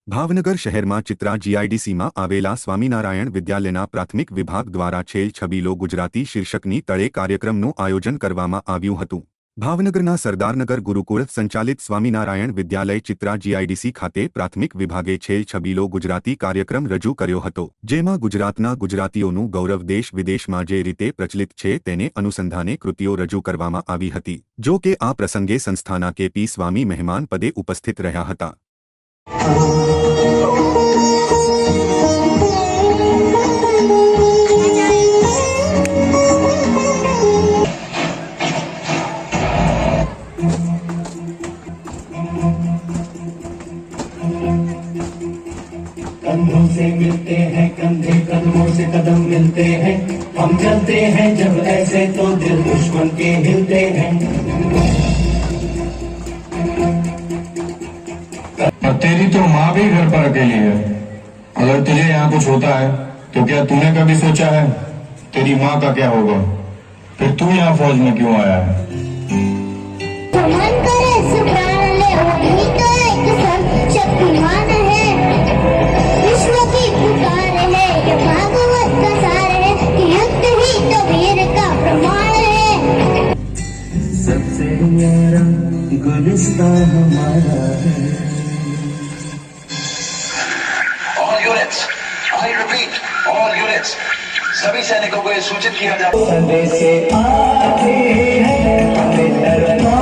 ભાવનગર શહેરમાં ચિત્રા જીઆઈડીસીમાં આવેલા સ્વામિનારાયણ વિદ્યાલયના પ્રાથમિક વિભાગ દ્વારા છેલ છબીલો ગુજરાતી શીર્ષકની તળે કાર્યક્રમનું આયોજન કરવામાં આવ્યું હતું। ભાવનગરના સરદારનગર ગુરુકુળ સંચાલિત સ્વામિનારાયણ વિદ્યાલય ચિત્રા જીઆઈડીસી ખાતે પ્રાથમિક વિભાગે છેલ છબીલો ગુજરાતી કાર્યક્રમ રજૂ કર્યો હતો, જેમાં ગુજરાતના ગુજરાતીઓનું ગૌરવ દેશ વિદેશમાં જે રીતે પ્રચલિત છે તેને અનુસંધાને કૃતિઓ રજૂ કરવામાં આવી હતી। જો કે આ પ્રસંગે સંસ્થાના કેપી સ્વામી મહેમાન પદે ઉપસ્થિત રહ્યા હતા। कंधों से मिलते हैं कंधे, कदमों से कदम मिलते हैं, हम चलते हैं जब ऐसे तो दिल दुश्मन के हिलते हैं। तेरी तो माँ भी घर पर अकेली है। अगर तुझे यहाँ कुछ होता है तो क्या तूने कभी सोचा है तेरी माँ का क्या होगा? फिर तू यहाँ फौज में क्यों आया है? मन करे सुप्राण ले वही तो एक शक्तिमान है, विश्व की पुकार है, ये भागवत का सार है, कि युद्ध ही तो वीर का प्रमाण है। सबसे न्यारा गुलिस्तान हमारा है। All units, I repeat, all units, सभी सैनिकों को ये सूचित किया जाता है। संदेश आते हैं हमें डरना